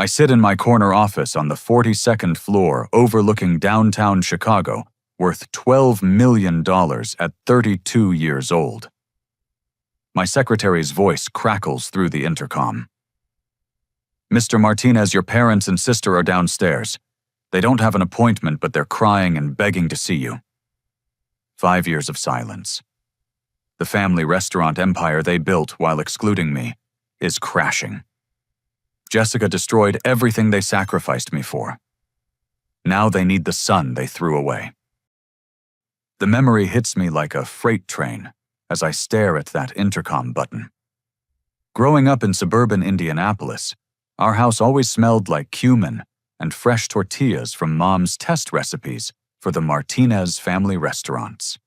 I sit in my corner office on the 42nd floor overlooking downtown Chicago, worth $12 million at 32 years old. My secretary's voice crackles through the intercom. "Mr. Martinez, your parents and sister are downstairs. They don't have an appointment, but they're crying and begging to see you." 5 years of silence. The family restaurant empire they built while excluding me is crashing. Jessica destroyed everything they sacrificed me for. Now they need the son they threw away. The memory hits me like a freight train as I stare at that intercom button. Growing up in suburban Indianapolis, our house always smelled like cumin and fresh tortillas from Mom's test recipes for the Martinez family restaurants.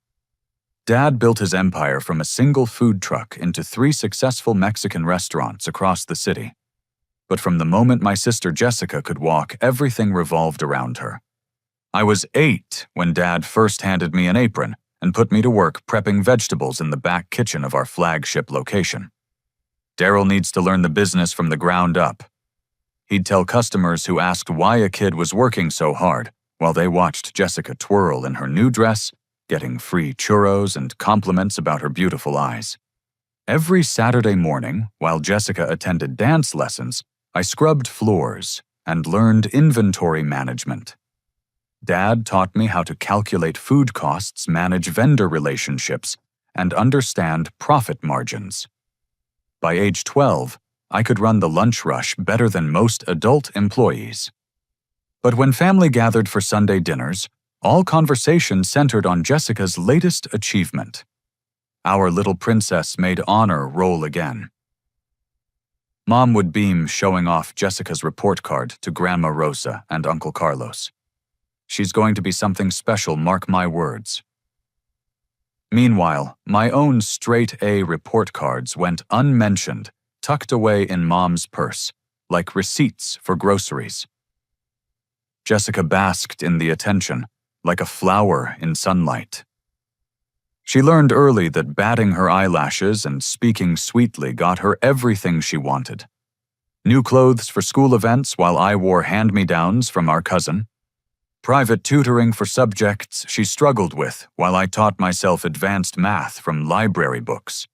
Dad built his empire from a single food truck into 3 successful Mexican restaurants across the city. But from the moment my sister Jessica could walk, everything revolved around her. I was 8 when Dad first handed me an apron and put me to work prepping vegetables in the back kitchen of our flagship location. "Daryl needs to learn the business from the ground up," he'd tell customers who asked why a kid was working so hard while they watched Jessica twirl in her new dress, getting free churros and compliments about her beautiful eyes. Every Saturday morning, while Jessica attended dance lessons, I scrubbed floors and learned inventory management. Dad taught me how to calculate food costs, manage vendor relationships, and understand profit margins. By age 12, I could run the lunch rush better than most adult employees. But when family gathered for Sunday dinners, all conversation centered on Jessica's latest achievement. Our little princess made honor roll again. Mom would beam showing off Jessica's report card to Grandma Rosa and Uncle Carlos. "She's going to be something special, mark my words." Meanwhile, my own straight-A report cards went unmentioned, tucked away in Mom's purse, like receipts for groceries. Jessica basked in the attention, like a flower in sunlight. She learned early that batting her eyelashes and speaking sweetly got her everything she wanted. New clothes for school events while I wore hand-me-downs from our cousin. Private tutoring for subjects she struggled with while I taught myself advanced math from library books.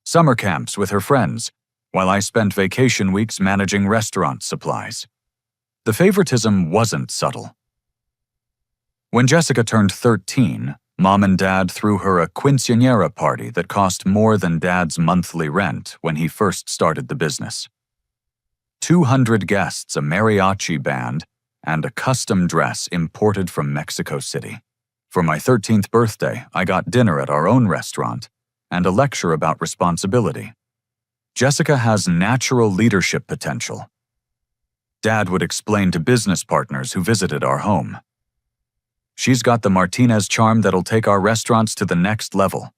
Summer camps with her friends while I spent vacation weeks managing restaurant supplies. The favoritism wasn't subtle. When Jessica turned 13, Mom and Dad threw her a quinceañera party that cost more than Dad's monthly rent when he first started the business. 200 guests, a mariachi band, and a custom dress imported from Mexico City. For my 13th birthday, I got dinner at our own restaurant and a lecture about responsibility. Jessica has natural leadership potential. Dad would explain to business partners who visited our home. "She's got the Martinez charm that'll take our restaurants to the next level."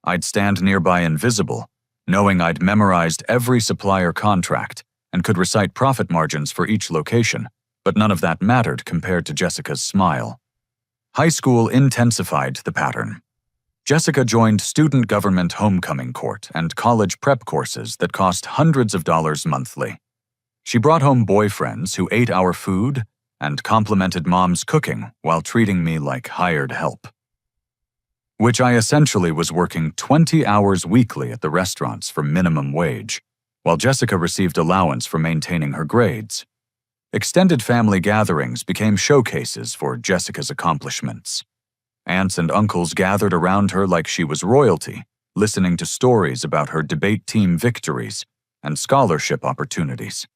I'd stand nearby invisible, knowing I'd memorized every supplier contract and could recite profit margins for each location, but none of that mattered compared to Jessica's smile. High school intensified the pattern. Jessica joined student government homecoming court and college prep courses that cost hundreds of dollars monthly. She brought home boyfriends who ate our food and complimented Mom's cooking while treating me like hired help. Which I essentially was working 20 hours weekly at the restaurants for minimum wage, while Jessica received allowance for maintaining her grades. Extended family gatherings became showcases for Jessica's accomplishments. Aunts and uncles gathered around her like she was royalty, listening to stories about her debate team victories and scholarship opportunities.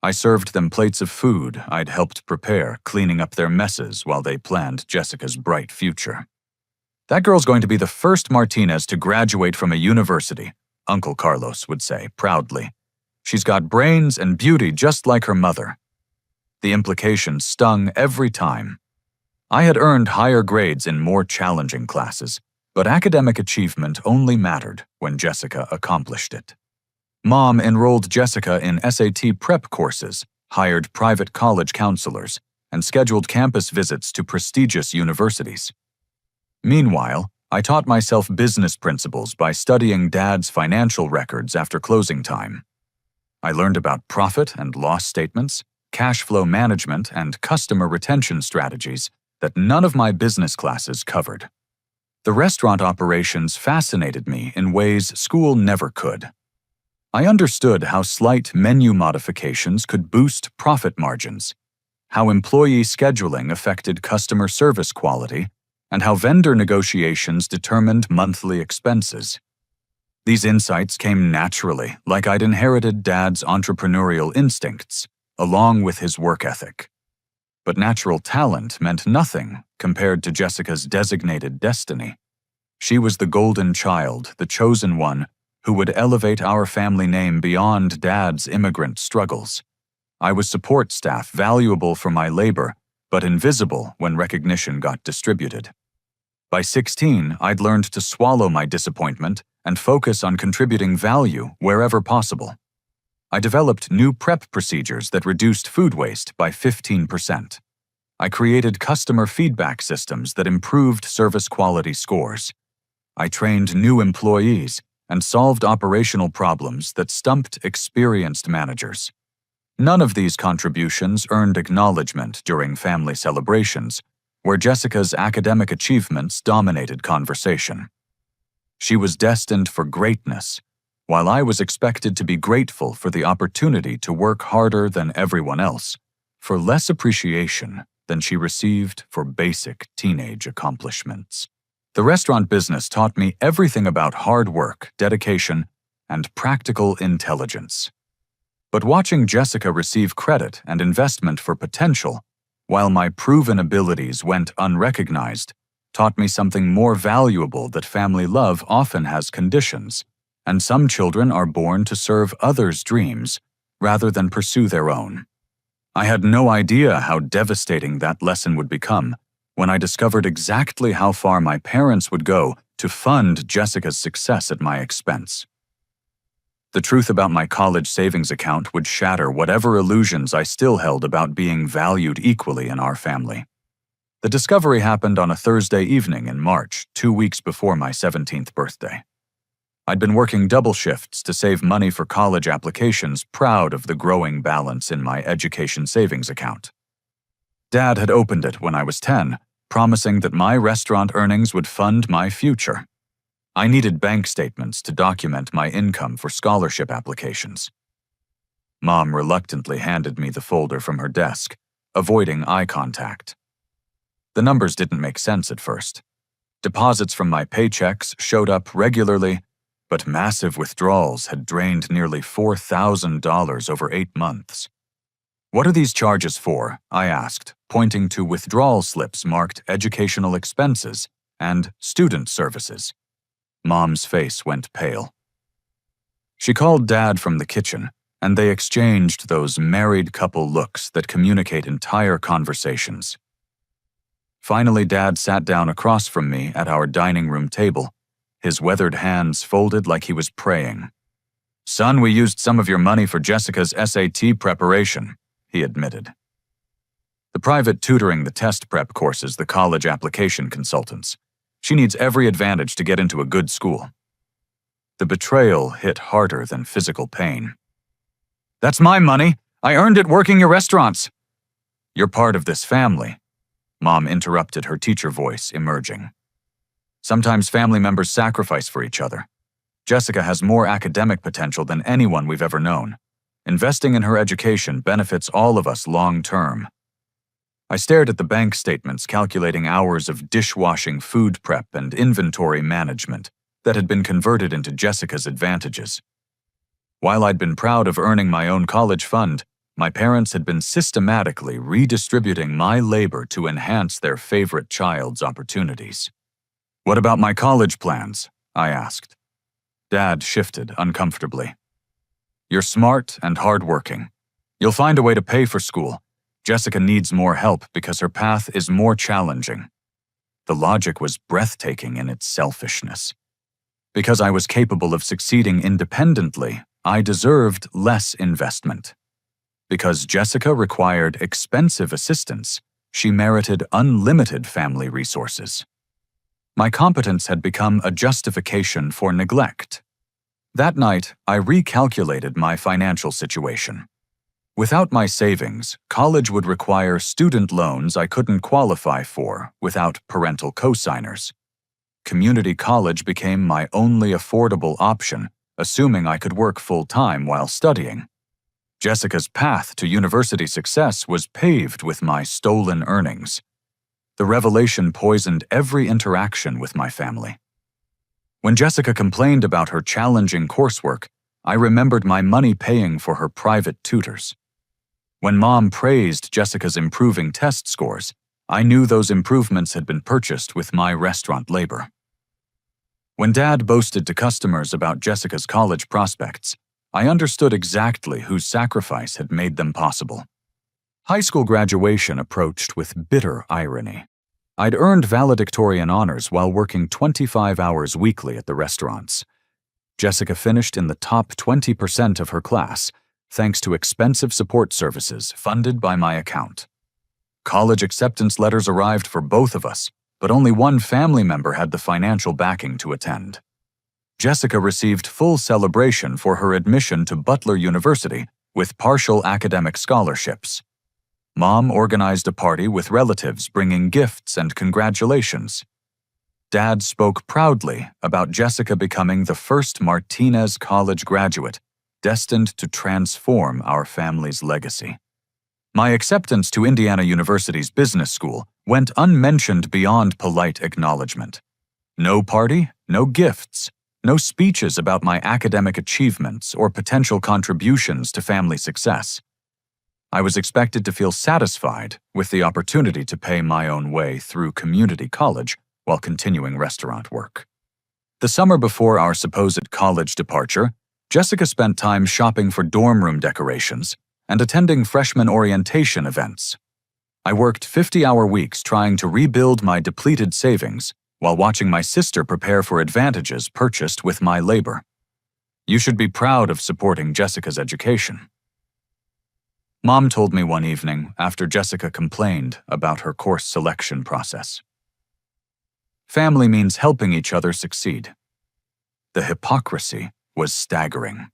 I served them plates of food I'd helped prepare, cleaning up their messes while they planned Jessica's bright future. "That girl's going to be the first Martinez to graduate from a university," Uncle Carlos would say proudly. "She's got brains and beauty just like her mother." The implication stung every time. I had earned higher grades in more challenging classes, but academic achievement only mattered when Jessica accomplished it. Mom enrolled Jessica in SAT prep courses, hired private college counselors, and scheduled campus visits to prestigious universities. Meanwhile, I taught myself business principles by studying Dad's financial records after closing time. I learned about profit and loss statements, cash flow management, and customer retention strategies that none of my business classes covered. The restaurant operations fascinated me in ways school never could. I understood how slight menu modifications could boost profit margins, how employee scheduling affected customer service quality, and how vendor negotiations determined monthly expenses. These insights came naturally, like I'd inherited Dad's entrepreneurial instincts, along with his work ethic. But natural talent meant nothing compared to Jessica's designated destiny. She was the golden child, the chosen one, who would elevate our family name beyond Dad's immigrant struggles. I was support staff, valuable for my labor, but invisible when recognition got distributed. By 16, I'd learned to swallow my disappointment and focus on contributing value wherever possible. I developed new prep procedures that reduced food waste by 15%. I created customer feedback systems that improved service quality scores. I trained new employees and solved operational problems that stumped experienced managers. None of these contributions earned acknowledgement during family celebrations, where Jessica's academic achievements dominated conversation. She was destined for greatness, while I was expected to be grateful for the opportunity to work harder than everyone else, for less appreciation than she received for basic teenage accomplishments. The restaurant business taught me everything about hard work, dedication, and practical intelligence. But watching Jessica receive credit and investment for potential, while my proven abilities went unrecognized, taught me something more valuable: that family love often has conditions, and some children are born to serve others' dreams rather than pursue their own. I had no idea how devastating that lesson would become when I discovered exactly how far my parents would go to fund Jessica's success at my expense. The truth about my college savings account would shatter whatever illusions I still held about being valued equally in our family. The discovery happened on a Thursday evening in March, 2 weeks before my 17th birthday. I'd been working double shifts to save money for college applications, proud of the growing balance in my education savings account. Dad had opened it when I was 10, promising that my restaurant earnings would fund my future. I needed bank statements to document my income for scholarship applications. Mom reluctantly handed me the folder from her desk, avoiding eye contact. The numbers didn't make sense at first. Deposits from my paychecks showed up regularly, but massive withdrawals had drained nearly $4,000 over 8 months. "What are these charges for?" I asked, pointing to withdrawal slips marked educational expenses and student services. Mom's face went pale. She called Dad from the kitchen, and they exchanged those married couple looks that communicate entire conversations. Finally, Dad sat down across from me at our dining room table, his weathered hands folded like he was praying. "Son, we used some of your money for Jessica's SAT preparation," he admitted. "The private tutoring, the test prep courses, the college application consultants. She needs every advantage to get into a good school." The betrayal hit harder than physical pain. "That's my money. I earned it working your restaurants." "You're part of this family," Mom interrupted, her teacher voice emerging. "Sometimes family members sacrifice for each other. Jessica has more academic potential than anyone we've ever known. Investing in her education benefits all of us long term." I stared at the bank statements calculating hours of dishwashing, food prep, and inventory management that had been converted into Jessica's advantages. While I'd been proud of earning my own college fund, my parents had been systematically redistributing my labor to enhance their favorite child's opportunities. "What about my college plans?" I asked. Dad shifted uncomfortably. "You're smart and hardworking. You'll find a way to pay for school. Jessica needs more help because her path is more challenging." The logic was breathtaking in its selfishness. Because I was capable of succeeding independently, I deserved less investment. Because Jessica required expensive assistance, she merited unlimited family resources. My competence had become a justification for neglect. That night, I recalculated my financial situation. Without my savings, college would require student loans I couldn't qualify for without parental cosigners. Community college became my only affordable option, assuming I could work full-time while studying. Jessica's path to university success was paved with my stolen earnings. The revelation poisoned every interaction with my family. When Jessica complained about her challenging coursework, I remembered my money paying for her private tutors. When Mom praised Jessica's improving test scores, I knew those improvements had been purchased with my restaurant labor. When Dad boasted to customers about Jessica's college prospects, I understood exactly whose sacrifice had made them possible. High school graduation approached with bitter irony. I'd earned valedictorian honors while working 25 hours weekly at the restaurants. Jessica finished in the top 20% of her class, thanks to expensive support services funded by my account. College acceptance letters arrived for both of us, but only one family member had the financial backing to attend. Jessica received full celebration for her admission to Butler University with partial academic scholarships. Mom organized a party with relatives bringing gifts and congratulations. Dad spoke proudly about Jessica becoming the first Martinez College graduate, destined to transform our family's legacy. My acceptance to Indiana University's business school went unmentioned beyond polite acknowledgement. No party, no gifts, no speeches about my academic achievements or potential contributions to family success. I was expected to feel satisfied with the opportunity to pay my own way through community college while continuing restaurant work. The summer before our supposed college departure, Jessica spent time shopping for dorm room decorations and attending freshman orientation events. I worked 50-hour weeks trying to rebuild my depleted savings while watching my sister prepare for advantages purchased with my labor. You should be proud of supporting Jessica's education. Mom told me one evening after Jessica complained about her course selection process. Family means helping each other succeed. The hypocrisy was staggering.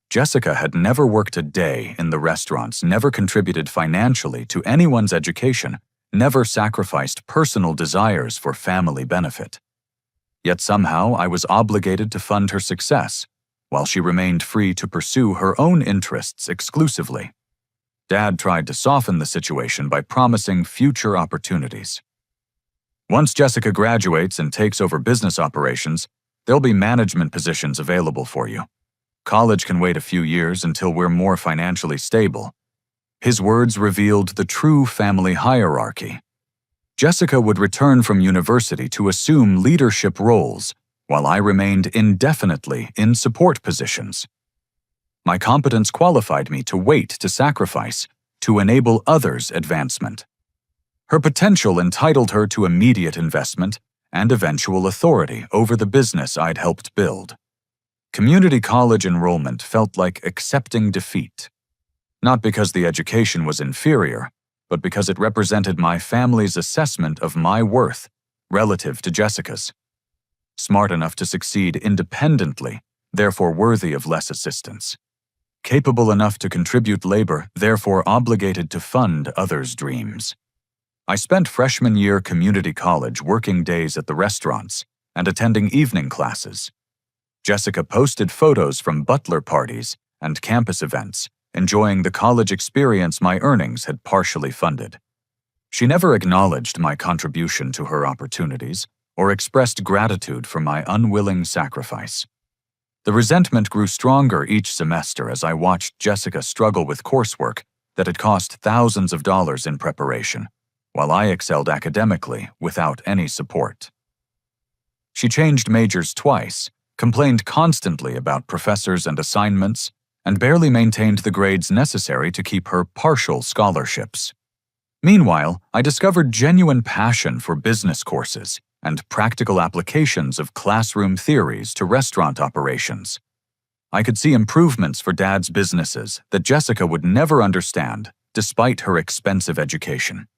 Jessica had never worked a day in the restaurants, never contributed financially to anyone's education, never sacrificed personal desires for family benefit. Yet somehow I was obligated to fund her success, while she remained free to pursue her own interests exclusively. Dad tried to soften the situation by promising future opportunities. Once Jessica graduates and takes over business operations, there'll be management positions available for you. College can wait a few years until we're more financially stable. His words revealed the true family hierarchy. Jessica would return from university to assume leadership roles, while I remained indefinitely in support positions. My competence qualified me to wait to sacrifice, to enable others' advancement. Her potential entitled her to immediate investment and eventual authority over the business I'd helped build. Community college enrollment felt like accepting defeat. Not because the education was inferior, but because it represented my family's assessment of my worth relative to Jessica's. Smart enough to succeed independently, therefore worthy of less assistance. Capable enough to contribute labor, therefore obligated to fund others' dreams. I spent freshman year community college working days at the restaurants and attending evening classes. Jessica posted photos from Butler parties and campus events, enjoying the college experience my earnings had partially funded. She never acknowledged my contribution to her opportunities or expressed gratitude for my unwilling sacrifice. The resentment grew stronger each semester as I watched Jessica struggle with coursework that had cost thousands of dollars in preparation, while I excelled academically without any support. She changed majors twice, complained constantly about professors and assignments, and barely maintained the grades necessary to keep her partial scholarships. Meanwhile, I discovered genuine passion for business courses and practical applications of classroom theories to restaurant operations. I could see improvements for Dad's businesses that Jessica would never understand, despite her expensive education.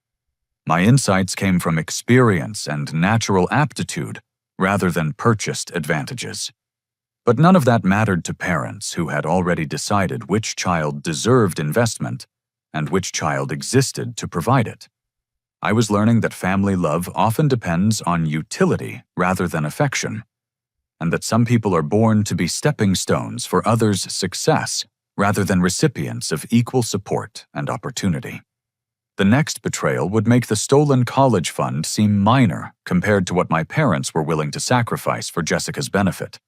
My insights came from experience and natural aptitude rather than purchased advantages. But none of that mattered to parents who had already decided which child deserved investment and which child existed to provide it. I was learning that family love often depends on utility rather than affection, and that some people are born to be stepping stones for others' success rather than recipients of equal support and opportunity. The next betrayal would make the stolen college fund seem minor compared to what my parents were willing to sacrifice for Jessica's benefit.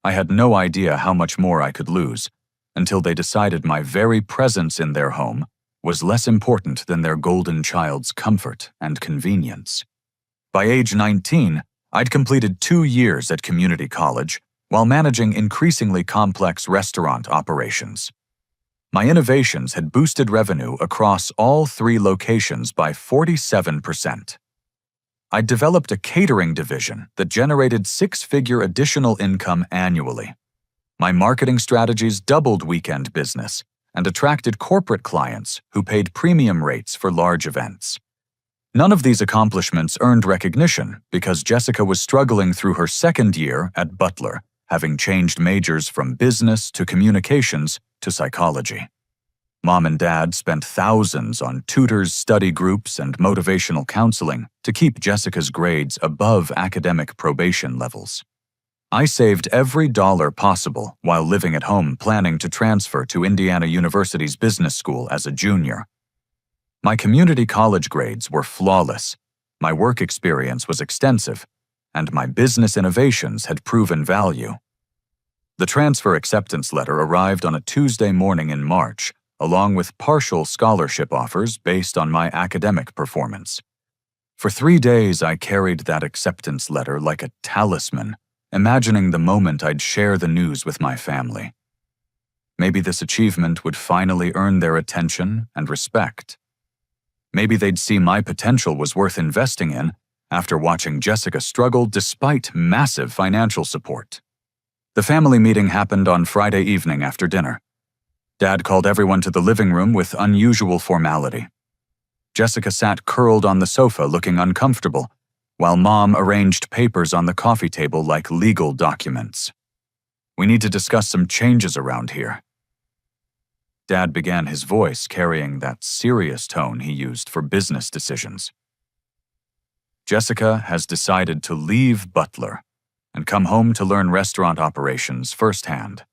I had no idea how much more I could lose until they decided my very presence in their home was less important than their golden child's comfort and convenience. By age 19, I'd completed 2 years at community college while managing increasingly complex restaurant operations. My innovations had boosted revenue across all 3 locations by 47%. I'd developed a catering division that generated 6-figure additional income annually. My marketing strategies doubled weekend business and attracted corporate clients who paid premium rates for large events. None of these accomplishments earned recognition because Jessica was struggling through her 2nd year at Butler, having changed majors from business to communications to psychology. Mom and Dad spent thousands on tutors, study groups, and motivational counseling to keep Jessica's grades above academic probation levels. I saved every dollar possible while living at home, planning to transfer to Indiana University's business school as a junior. My community college grades were flawless, my work experience was extensive, and my business innovations had proven value. The transfer acceptance letter arrived on a Tuesday morning in March, along with partial scholarship offers based on my academic performance. For 3 days, I carried that acceptance letter like a talisman, imagining the moment I'd share the news with my family. Maybe this achievement would finally earn their attention and respect. Maybe they'd see my potential was worth investing in after watching Jessica struggle despite massive financial support. The family meeting happened on Friday evening after dinner. Dad called everyone to the living room with unusual formality. Jessica sat curled on the sofa looking uncomfortable, while Mom arranged papers on the coffee table like legal documents. "We need to discuss some changes around here." Dad began, his voice carrying that serious tone he used for business decisions. "Jessica has decided to leave Butler and come home to learn restaurant operations firsthand."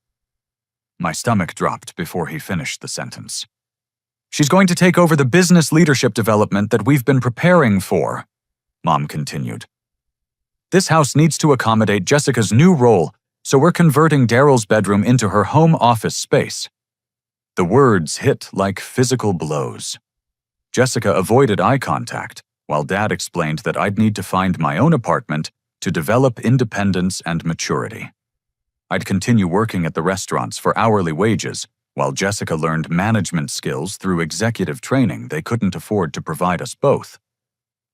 My stomach dropped before he finished the sentence. "She's going to take over the business leadership development that we've been preparing for," Mom continued. "This house needs to accommodate Jessica's new role, so we're converting Daryl's bedroom into her home office space." The words hit like physical blows. Jessica avoided eye contact, while Dad explained that I'd need to find my own apartment to develop independence and maturity. I'd continue working at the restaurants for hourly wages, while Jessica learned management skills through executive training they couldn't afford to provide us both.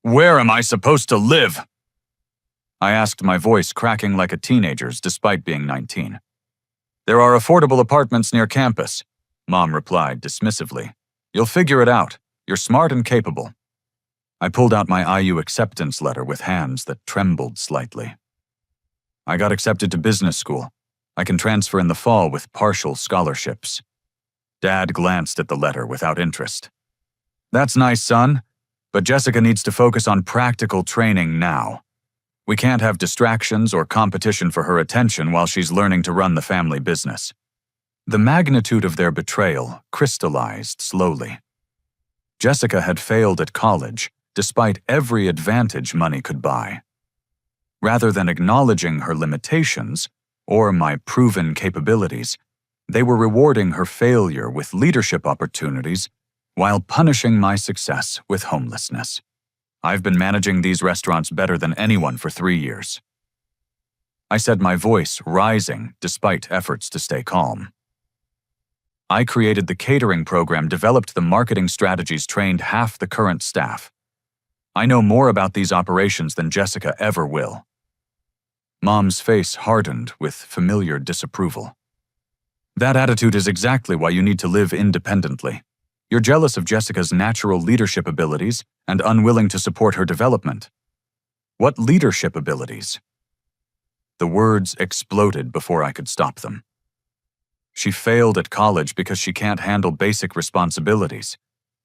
"Where am I supposed to live?" I asked, my voice cracking like a teenager's despite being 19. "There are affordable apartments near campus," Mom replied dismissively. "You'll figure it out. You're smart and capable." I pulled out my IU acceptance letter with hands that trembled slightly. "I got accepted to business school. I can transfer in the fall with partial scholarships." Dad glanced at the letter without interest. "That's nice, son, but Jessica needs to focus on practical training now. We can't have distractions or competition for her attention while she's learning to run the family business." The magnitude of their betrayal crystallized slowly. Jessica had failed at college, despite every advantage money could buy. Rather than acknowledging her limitations, or my proven capabilities, they were rewarding her failure with leadership opportunities while punishing my success with homelessness. "I've been managing these restaurants better than anyone for 3 years." I said, my voice rising despite efforts to stay calm. "I created the catering program, developed the marketing strategies, trained half the current staff. I know more about these operations than Jessica ever will." Mom's face hardened with familiar disapproval. "That attitude is exactly why you need to live independently. You're jealous of Jessica's natural leadership abilities and unwilling to support her development." "What leadership abilities?" The words exploded before I could stop them. She failed at college because she can't handle basic responsibilities.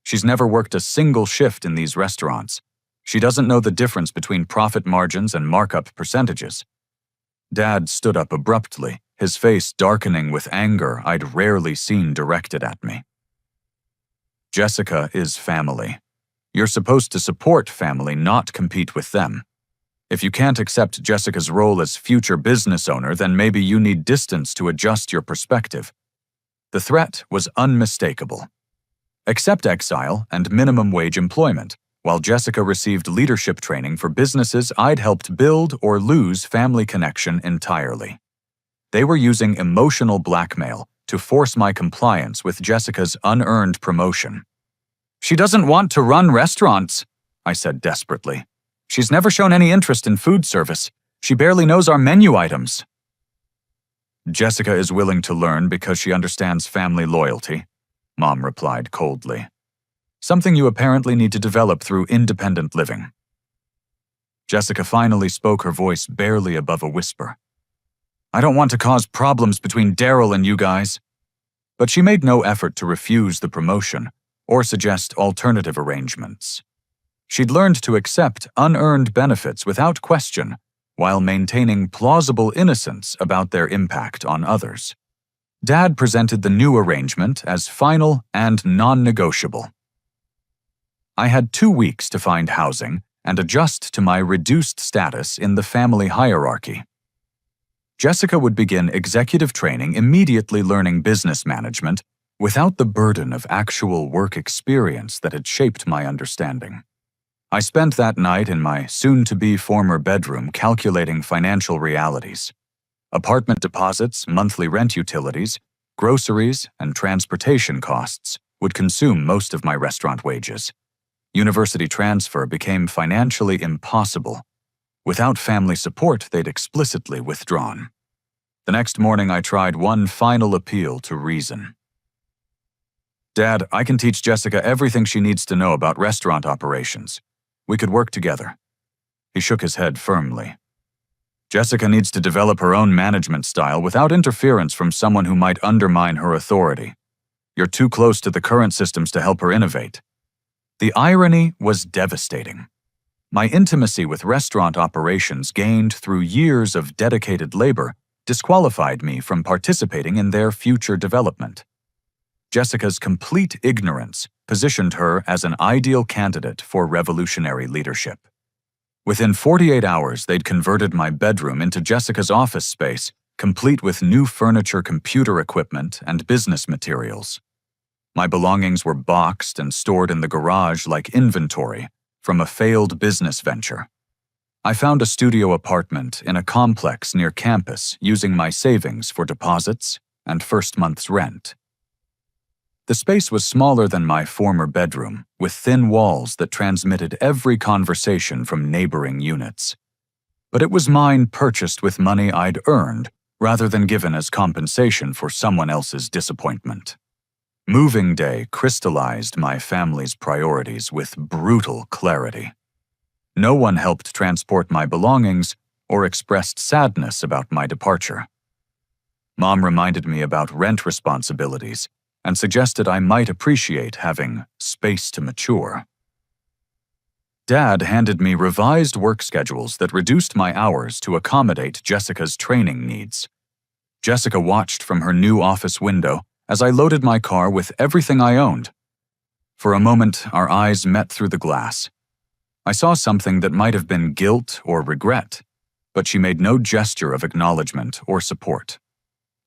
She's never worked a single shift in these restaurants. She doesn't know the difference between profit margins and markup percentages. Dad stood up abruptly, his face darkening with anger I'd rarely seen directed at me. Jessica is family. You're supposed to support family, not compete with them. If you can't accept Jessica's role as future business owner, then maybe you need distance to adjust your perspective. The threat was unmistakable. Accept exile and minimum wage employment, while Jessica received leadership training for businesses I'd helped build or lose family connection entirely. They were using emotional blackmail to force my compliance with Jessica's unearned promotion. "She doesn't want to run restaurants," I said desperately. "She's never shown any interest in food service. She barely knows our menu items." "Jessica is willing to learn because she understands family loyalty," Mom replied coldly. "Something you apparently need to develop through independent living." Jessica finally spoke, her voice barely above a whisper. "I don't want to cause problems between Daryl and you guys." But she made no effort to refuse the promotion or suggest alternative arrangements. She'd learned to accept unearned benefits without question, while maintaining plausible innocence about their impact on others. Dad presented the new arrangement as final and non-negotiable. I had 2 weeks to find housing and adjust to my reduced status in the family hierarchy. Jessica would begin executive training, immediately learning business management without the burden of actual work experience that had shaped my understanding. I spent that night in my soon-to-be former bedroom calculating financial realities. Apartment deposits, monthly rent utilities, groceries, and transportation costs would consume most of my restaurant wages. University transfer became financially impossible. Without family support, they'd explicitly withdrawn. The next morning, I tried one final appeal to reason. "Dad, I can teach Jessica everything she needs to know about restaurant operations. We could work together." He shook his head firmly. "Jessica needs to develop her own management style without interference from someone who might undermine her authority. You're too close to the current systems to help her innovate." The irony was devastating. My intimacy with restaurant operations, gained through years of dedicated labor, disqualified me from participating in their future development. Jessica's complete ignorance positioned her as an ideal candidate for revolutionary leadership. Within 48 hours, they'd converted my bedroom into Jessica's office space, complete with new furniture, computer equipment, and business materials. My belongings were boxed and stored in the garage like inventory from a failed business venture. I found a studio apartment in a complex near campus using my savings for deposits and first month's rent. The space was smaller than my former bedroom, with thin walls that transmitted every conversation from neighboring units. But it was mine, purchased with money I'd earned rather than given as compensation for someone else's disappointment. Moving day crystallized my family's priorities with brutal clarity. No one helped transport my belongings or expressed sadness about my departure. Mom reminded me about rent responsibilities and suggested I might appreciate having space to mature. Dad handed me revised work schedules that reduced my hours to accommodate Jessica's training needs. Jessica watched from her new office window as I loaded my car with everything I owned. For a moment, our eyes met through the glass. I saw something that might have been guilt or regret, but she made no gesture of acknowledgement or support.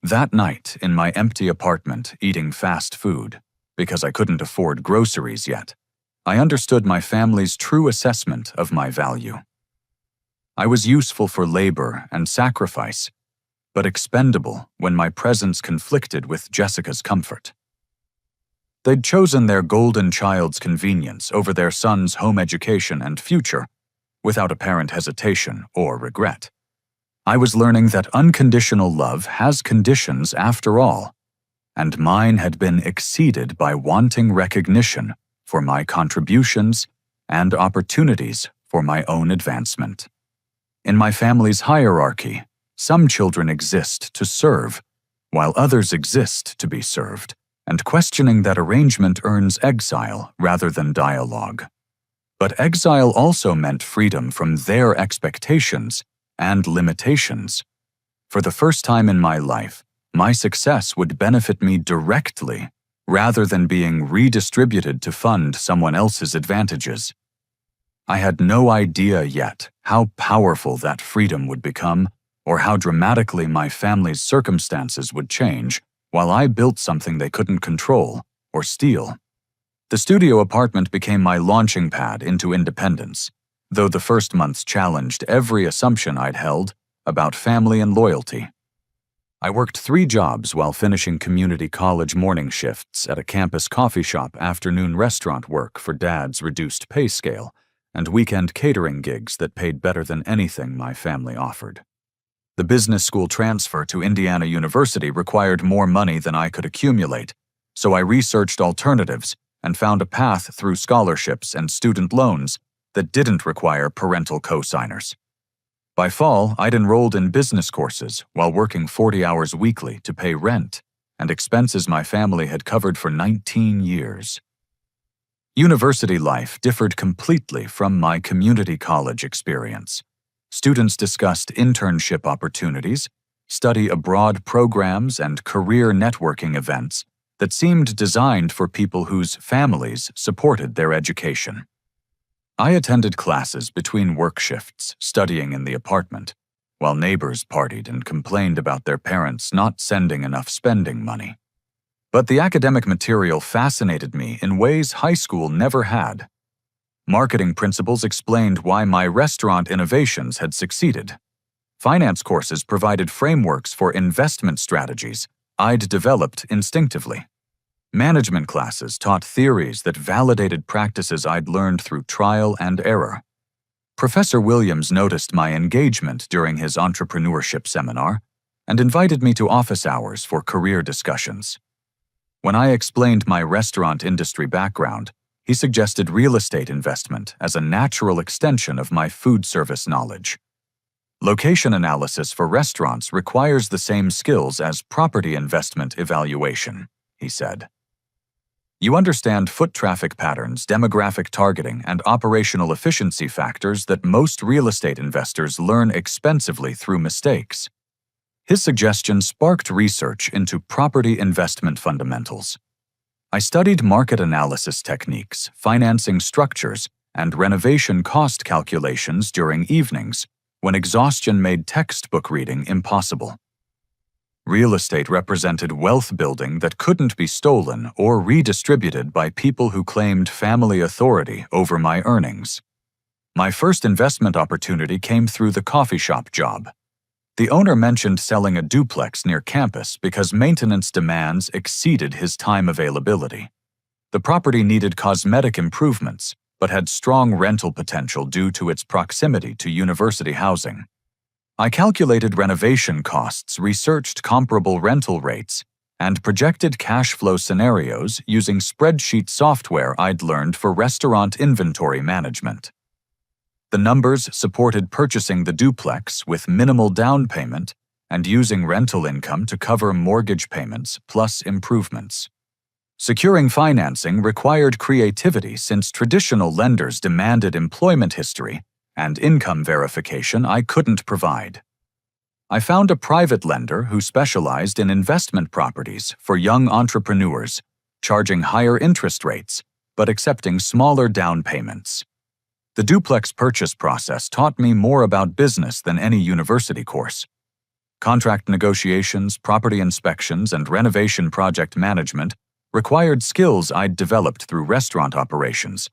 That night, in my empty apartment, eating fast food, because I couldn't afford groceries yet, I understood my family's true assessment of my value. I was useful for labor and sacrifice, but expendable when my presence conflicted with Jessica's comfort. They'd chosen their golden child's convenience over their son's home education and future, without apparent hesitation or regret. I was learning that unconditional love has conditions after all, and mine had been exceeded by wanting recognition for my contributions and opportunities for my own advancement. In my family's hierarchy, Some children exist to serve, while others exist to be served, and questioning that arrangement earns exile rather than dialogue. But exile also meant freedom from their expectations and limitations. For the first time in my life, my success would benefit me directly rather than being redistributed to fund someone else's advantages. I had no idea yet how powerful that freedom would become or how dramatically my family's circumstances would change while I built something they couldn't control or steal. The studio apartment became my launching pad into independence, though the first months challenged every assumption I'd held about family and loyalty. I worked 3 jobs while finishing community college morning shifts at a campus coffee shop, afternoon restaurant work for Dad's reduced pay scale, and weekend catering gigs that paid better than anything my family offered. The business school transfer to Indiana University required more money than I could accumulate, so I researched alternatives and found a path through scholarships and student loans that didn't require parental co-signers. By fall, I'd enrolled in business courses while working 40 hours weekly to pay rent and expenses my family had covered for 19 years. University life differed completely from my community college experience. Students discussed internship opportunities, study abroad programs, and career networking events that seemed designed for people whose families supported their education. I attended classes between work shifts, studying in the apartment, while neighbors partied and complained about their parents not sending enough spending money. But the academic material fascinated me in ways high school never had. Marketing principles explained why my restaurant innovations had succeeded. Finance courses provided frameworks for investment strategies I'd developed instinctively. Management classes taught theories that validated practices I'd learned through trial and error. Professor Williams noticed my engagement during his entrepreneurship seminar and invited me to office hours for career discussions. When I explained my restaurant industry background, he suggested real estate investment as a natural extension of my food service knowledge. Location analysis for restaurants requires the same skills as property investment evaluation, he said. You understand foot traffic patterns, demographic targeting, and operational efficiency factors that most real estate investors learn expensively through mistakes. His suggestion sparked research into property investment fundamentals. I studied market analysis techniques, financing structures, and renovation cost calculations during evenings when exhaustion made textbook reading impossible. Real estate represented wealth building that couldn't be stolen or redistributed by people who claimed family authority over my earnings. My first investment opportunity came through the coffee shop job. The owner mentioned selling a duplex near campus because maintenance demands exceeded his time availability. The property needed cosmetic improvements, but had strong rental potential due to its proximity to university housing. I calculated renovation costs, researched comparable rental rates, and projected cash flow scenarios using spreadsheet software I'd learned for restaurant inventory management. The numbers supported purchasing the duplex with minimal down payment and using rental income to cover mortgage payments plus improvements. Securing financing required creativity since traditional lenders demanded employment history and income verification I couldn't provide. I found a private lender who specialized in investment properties for young entrepreneurs, charging higher interest rates but accepting smaller down payments. The duplex purchase process taught me more about business than any university course. Contract negotiations, property inspections, and renovation project management required skills I'd developed through restaurant operations,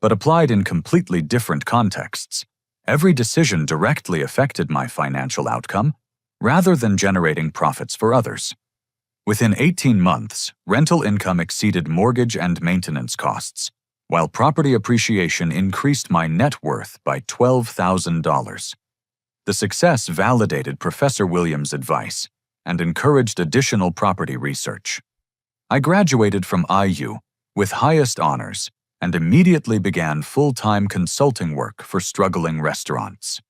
but applied in completely different contexts. Every decision directly affected my financial outcome, rather than generating profits for others. Within 18 months, rental income exceeded mortgage and maintenance costs, while property appreciation increased my net worth by $12,000. The success validated Professor Williams' advice and encouraged additional property research. I graduated from IU with highest honors and immediately began full-time consulting work for struggling restaurants.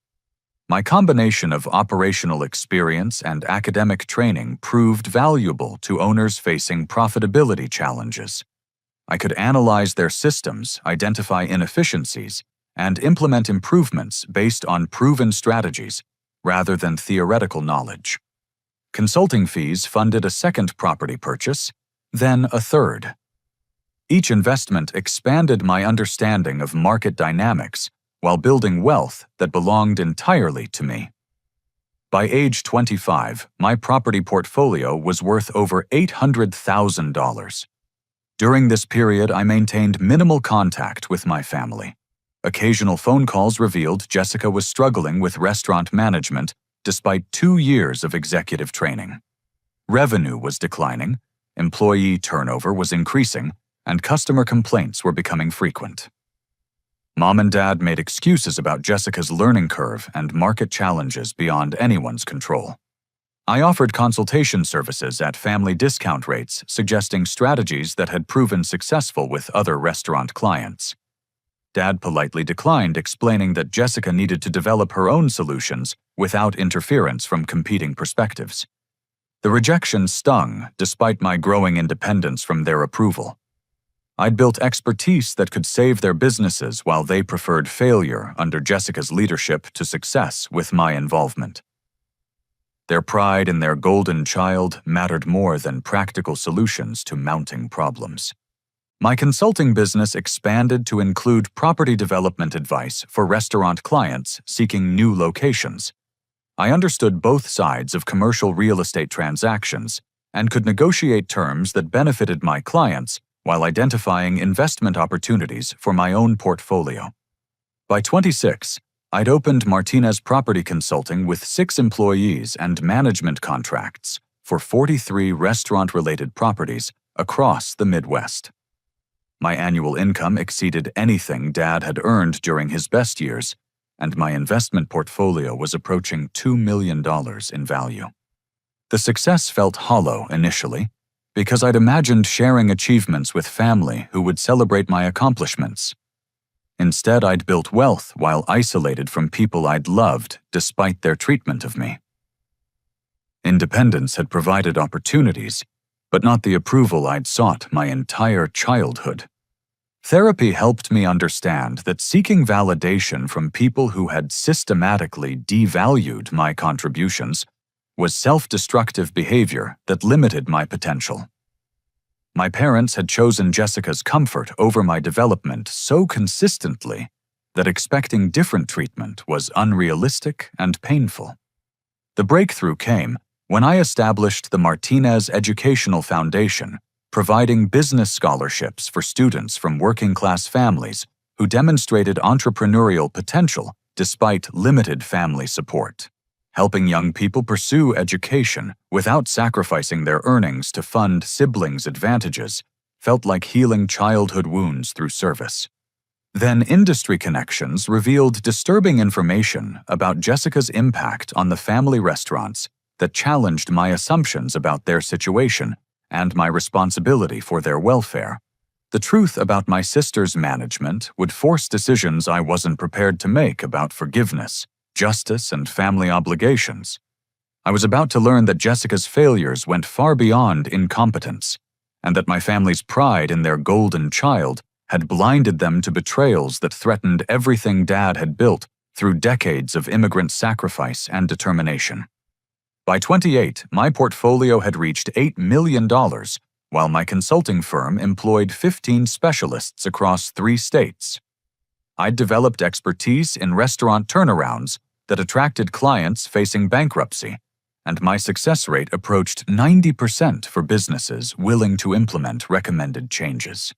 My combination of operational experience and academic training proved valuable to owners facing profitability challenges. I could analyze their systems, identify inefficiencies, and implement improvements based on proven strategies rather than theoretical knowledge. Consulting fees funded a second property purchase, then a third. Each investment expanded my understanding of market dynamics while building wealth that belonged entirely to me. By age 25, my property portfolio was worth over $800,000. During this period, I maintained minimal contact with my family. Occasional phone calls revealed Jessica was struggling with restaurant management despite 2 years of executive training. Revenue was declining, employee turnover was increasing, and customer complaints were becoming frequent. Mom and Dad made excuses about Jessica's learning curve and market challenges beyond anyone's control. I offered consultation services at family discount rates, suggesting strategies that had proven successful with other restaurant clients. Dad politely declined, explaining that Jessica needed to develop her own solutions without interference from competing perspectives. The rejection stung, despite my growing independence from their approval. I'd built expertise that could save their businesses while they preferred failure under Jessica's leadership to success with my involvement. Their pride in their golden child mattered more than practical solutions to mounting problems. My consulting business expanded to include property development advice for restaurant clients seeking new locations. I understood both sides of commercial real estate transactions and could negotiate terms that benefited my clients while identifying investment opportunities for my own portfolio. By 26, I'd opened Martinez Property Consulting with 6 employees and management contracts for 43 restaurant-related properties across the Midwest. My annual income exceeded anything Dad had earned during his best years, and my investment portfolio was approaching $2 million in value. The success felt hollow initially, because I'd imagined sharing achievements with family who would celebrate my accomplishments. Instead, I'd built wealth while isolated from people I'd loved despite their treatment of me. Independence had provided opportunities, but not the approval I'd sought my entire childhood. Therapy helped me understand that seeking validation from people who had systematically devalued my contributions was self-destructive behavior that limited my potential. My parents had chosen Jessica's comfort over my development so consistently that expecting different treatment was unrealistic and painful. The breakthrough came when I established the Martinez Educational Foundation, providing business scholarships for students from working-class families who demonstrated entrepreneurial potential despite limited family support. Helping young people pursue education without sacrificing their earnings to fund siblings' advantages felt like healing childhood wounds through service. Then industry connections revealed disturbing information about Jessica's impact on the family restaurants that challenged my assumptions about their situation and my responsibility for their welfare. The truth about my sister's management would force decisions I wasn't prepared to make about forgiveness, justice, and family obligations. I was about to learn that Jessica's failures went far beyond incompetence, and that my family's pride in their golden child had blinded them to betrayals that threatened everything Dad had built through decades of immigrant sacrifice and determination. By 28, my portfolio had reached $8 million, while my consulting firm employed 15 specialists across 3 states. I'd developed expertise in restaurant turnarounds that attracted clients facing bankruptcy, and my success rate approached 90% for businesses willing to implement recommended changes.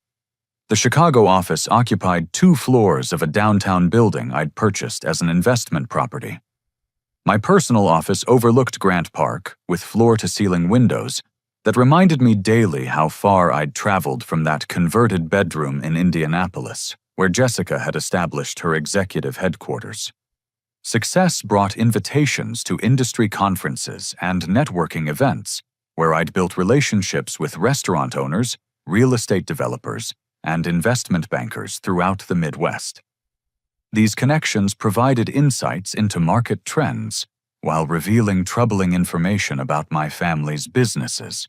The Chicago office occupied 2 floors of a downtown building I'd purchased as an investment property. My personal office overlooked Grant Park, with floor-to-ceiling windows that reminded me daily how far I'd traveled from that converted bedroom in Indianapolis, where Jessica had established her executive headquarters. Success brought invitations to industry conferences and networking events, where I'd built relationships with restaurant owners, real estate developers, and investment bankers throughout the Midwest. These connections provided insights into market trends while revealing troubling information about my family's businesses.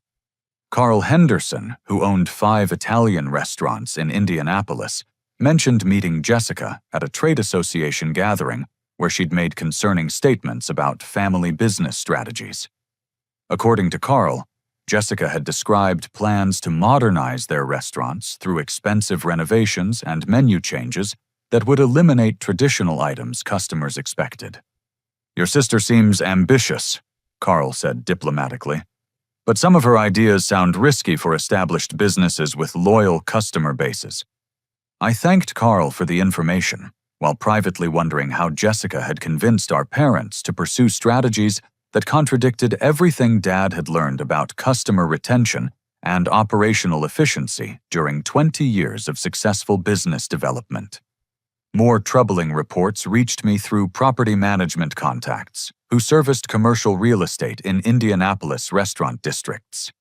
Carl Henderson, who owned 5 Italian restaurants in Indianapolis, mentioned meeting Jessica at a trade association gathering where she'd made concerning statements about family business strategies. According to Carl, Jessica had described plans to modernize their restaurants through expensive renovations and menu changes that would eliminate traditional items customers expected. "Your sister seems ambitious," Carl said diplomatically, "but some of her ideas sound risky for established businesses with loyal customer bases." I thanked Carl for the information, while privately wondering how Jessica had convinced our parents to pursue strategies that contradicted everything Dad had learned about customer retention and operational efficiency during 20 years of successful business development. More troubling reports reached me through property management contacts who serviced commercial real estate in Indianapolis restaurant districts.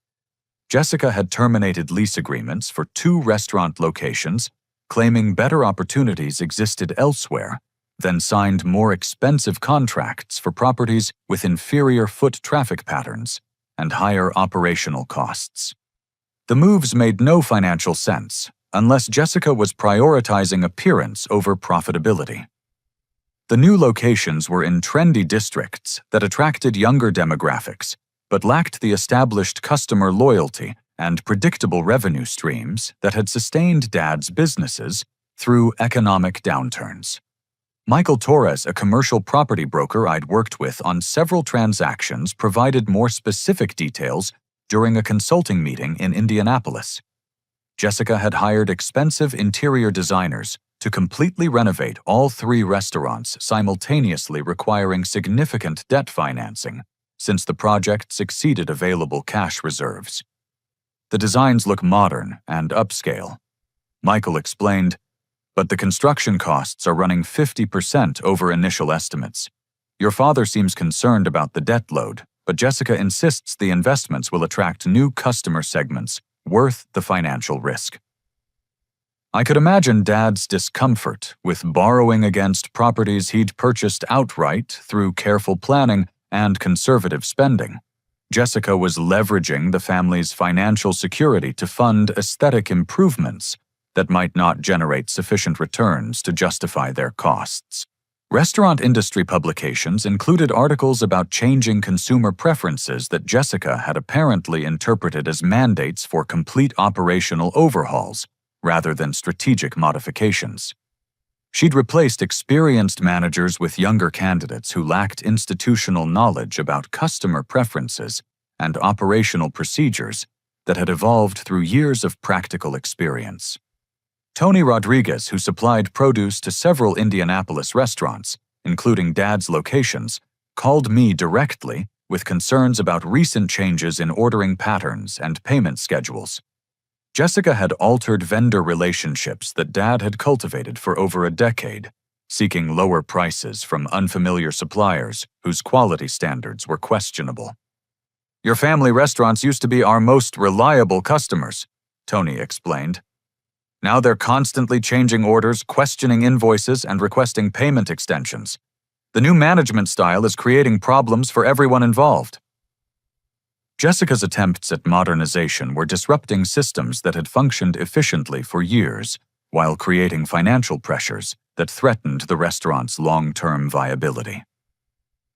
Jessica had terminated lease agreements for 2 restaurant locations, claiming better opportunities existed elsewhere, then signed more expensive contracts for properties with inferior foot traffic patterns and higher operational costs. The moves made no financial sense unless Jessica was prioritizing appearance over profitability. The new locations were in trendy districts that attracted younger demographics, but lacked the established customer loyalty and predictable revenue streams that had sustained Dad's businesses through economic downturns. Michael Torres, a commercial property broker I'd worked with on several transactions, provided more specific details during a consulting meeting in Indianapolis. Jessica had hired expensive interior designers to completely renovate all 3 restaurants, simultaneously requiring significant debt financing, since the projects exceeded available cash reserves. "The designs look modern and upscale," Michael explained, "but the construction costs are running 50% over initial estimates. Your father seems concerned about the debt load, but Jessica insists the investments will attract new customer segments worth the financial risk." I could imagine Dad's discomfort with borrowing against properties he'd purchased outright through careful planning and conservative spending. Jessica was leveraging the family's financial security to fund aesthetic improvements that might not generate sufficient returns to justify their costs. Restaurant industry publications included articles about changing consumer preferences that Jessica had apparently interpreted as mandates for complete operational overhauls rather than strategic modifications. She'd replaced experienced managers with younger candidates who lacked institutional knowledge about customer preferences and operational procedures that had evolved through years of practical experience. Tony Rodriguez, who supplied produce to several Indianapolis restaurants, including Dad's locations, called me directly with concerns about recent changes in ordering patterns and payment schedules. Jessica had altered vendor relationships that Dad had cultivated for over a decade, seeking lower prices from unfamiliar suppliers whose quality standards were questionable. "Your family restaurants used to be our most reliable customers," Tony explained. "Now they're constantly changing orders, questioning invoices, and requesting payment extensions. The new management style is creating problems for everyone involved." Jessica's attempts at modernization were disrupting systems that had functioned efficiently for years, while creating financial pressures that threatened the restaurant's long-term viability.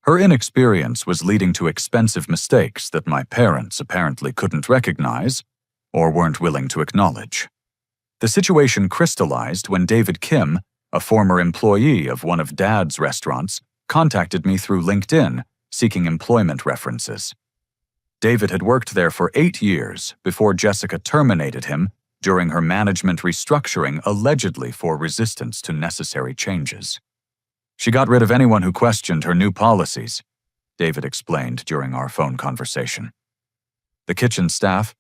Her inexperience was leading to expensive mistakes that my parents apparently couldn't recognize or weren't willing to acknowledge. The situation crystallized when David Kim, a former employee of one of Dad's restaurants, contacted me through LinkedIn, seeking employment references. David had worked there for 8 years before Jessica terminated him during her management restructuring, allegedly for resistance to necessary changes. "She got rid of anyone who questioned her new policies," David explained during our phone conversation. "The kitchen staff,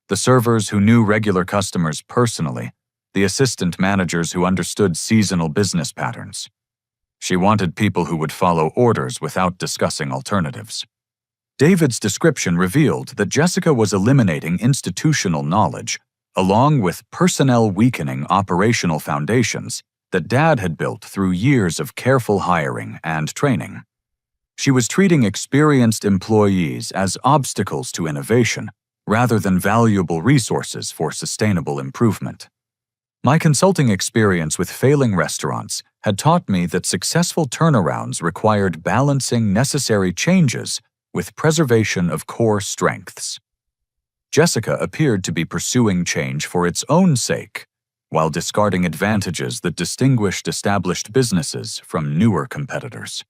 the servers who knew regular customers personally, the assistant managers who understood seasonal business patterns. She wanted people who would follow orders without discussing alternatives." David's description revealed that Jessica was eliminating institutional knowledge, along with personnel weakening operational foundations that Dad had built through years of careful hiring and training. She was treating experienced employees as obstacles to innovation rather than valuable resources for sustainable improvement. My consulting experience with failing restaurants had taught me that successful turnarounds required balancing necessary changes with preservation of core strengths. Jessica appeared to be pursuing change for its own sake, while discarding advantages that distinguished established businesses from newer competitors.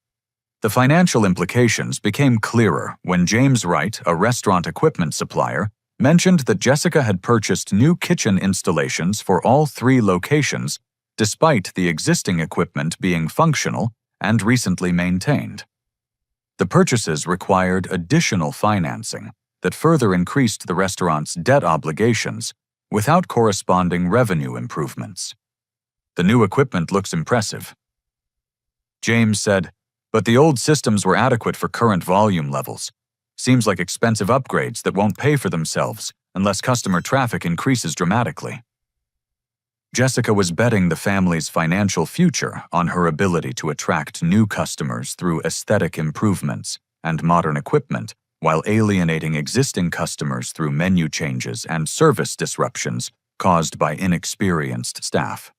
The financial implications became clearer when James Wright, a restaurant equipment supplier, mentioned that Jessica had purchased new kitchen installations for all 3 locations, despite the existing equipment being functional and recently maintained. The purchases required additional financing that further increased the restaurant's debt obligations without corresponding revenue improvements. The new equipment looks impressive, James said, but the old systems were adequate for current volume levels. Seems like expensive upgrades that won't pay for themselves unless customer traffic increases dramatically. Jessica was betting the family's financial future on her ability to attract new customers through aesthetic improvements and modern equipment, while alienating existing customers through menu changes and service disruptions caused by inexperienced staff.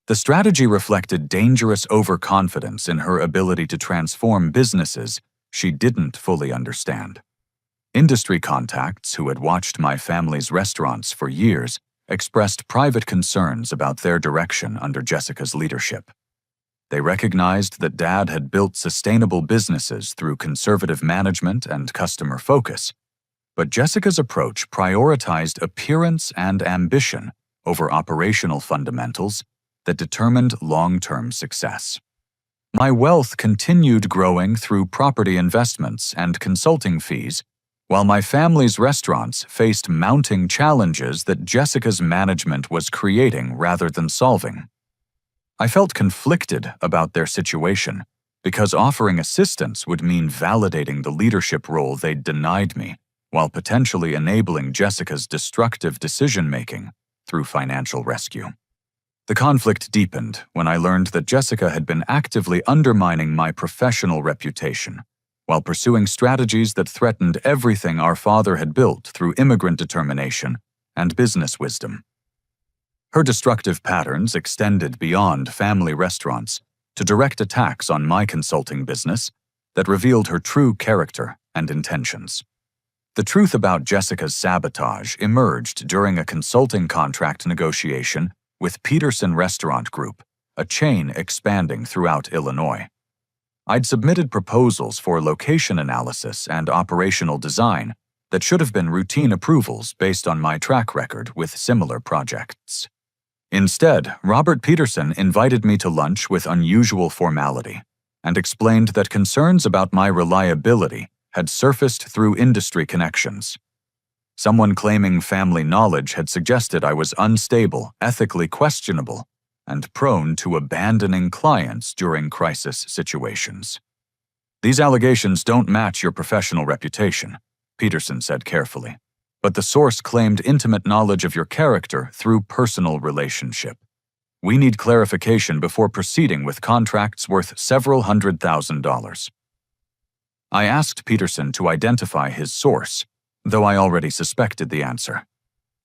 The strategy reflected dangerous overconfidence in her ability to transform businesses she didn't fully understand. Industry contacts who had watched my family's restaurants for years expressed private concerns about their direction under Jessica's leadership. They recognized that Dad had built sustainable businesses through conservative management and customer focus, but Jessica's approach prioritized appearance and ambition over operational fundamentals that determined long-term success. My wealth continued growing through property investments and consulting fees, while my family's restaurants faced mounting challenges that Jessica's management was creating rather than solving. I felt conflicted about their situation because offering assistance would mean validating the leadership role they'd denied me, while potentially enabling Jessica's destructive decision-making through financial rescue. The conflict deepened when I learned that Jessica had been actively undermining my professional reputation while pursuing strategies that threatened everything our father had built through immigrant determination and business wisdom. Her destructive patterns extended beyond family restaurants to direct attacks on my consulting business that revealed her true character and intentions. The truth about Jessica's sabotage emerged during a consulting contract negotiation with Peterson Restaurant Group, a chain expanding throughout Illinois. I'd submitted proposals for location analysis and operational design that should have been routine approvals based on my track record with similar projects. Instead, Robert Peterson invited me to lunch with unusual formality and explained that concerns about my reliability had surfaced through industry connections. Someone claiming family knowledge had suggested I was unstable, ethically questionable, and prone to abandoning clients during crisis situations. These allegations don't match your professional reputation, Peterson said carefully, but the source claimed intimate knowledge of your character through personal relationship. We need clarification before proceeding with contracts worth several $100,000. I asked Peterson to identify his source, though I already suspected the answer.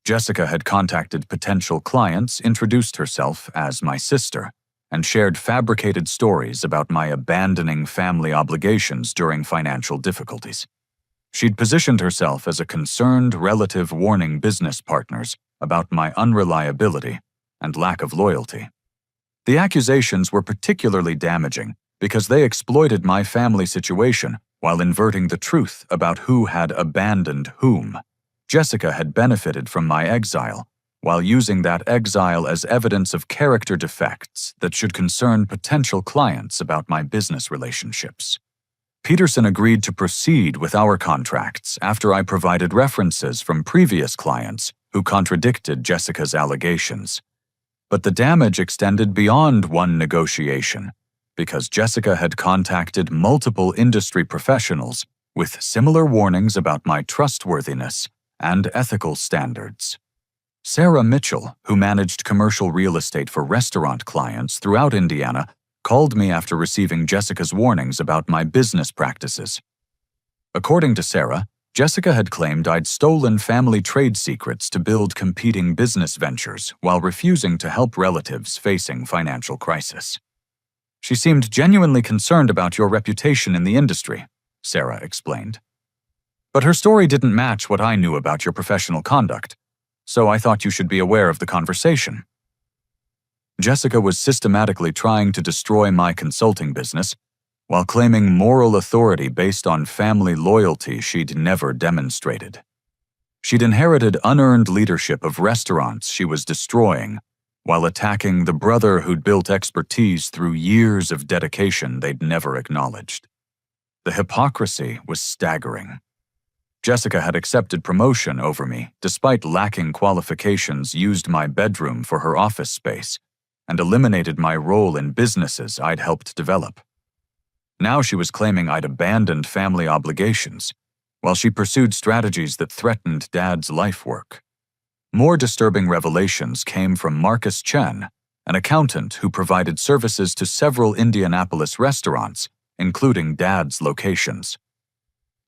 Jessica had contacted potential clients, introduced herself as my sister, and shared fabricated stories about my abandoning family obligations during financial difficulties. She'd positioned herself as a concerned relative warning business partners about my unreliability and lack of loyalty. The accusations were particularly damaging because they exploited my family situation while inverting the truth about who had abandoned whom. Jessica had benefited from my exile, while using that exile as evidence of character defects that should concern potential clients about my business relationships. Peterson agreed to proceed with our contracts after I provided references from previous clients who contradicted Jessica's allegations. But the damage extended beyond one negotiation, because Jessica had contacted multiple industry professionals with similar warnings about my trustworthiness and ethical standards. Sarah Mitchell, who managed commercial real estate for restaurant clients throughout Indiana, called me after receiving Jessica's warnings about my business practices. According to Sarah, Jessica had claimed I'd stolen family trade secrets to build competing business ventures while refusing to help relatives facing financial crisis. She seemed genuinely concerned about your reputation in the industry, Sarah explained. But her story didn't match what I knew about your professional conduct, so I thought you should be aware of the conversation. Jessica was systematically trying to destroy my consulting business while claiming moral authority based on family loyalty she'd never demonstrated. She'd inherited unearned leadership of restaurants she was destroying while attacking the brother who'd built expertise through years of dedication they'd never acknowledged. The hypocrisy was staggering. Jessica had accepted promotion over me despite lacking qualifications, used my bedroom for her office space, and eliminated my role in businesses I'd helped develop. Now she was claiming I'd abandoned family obligations, while she pursued strategies that threatened Dad's life work. More disturbing revelations came from Marcus Chen, an accountant who provided services to several Indianapolis restaurants, including Dad's locations.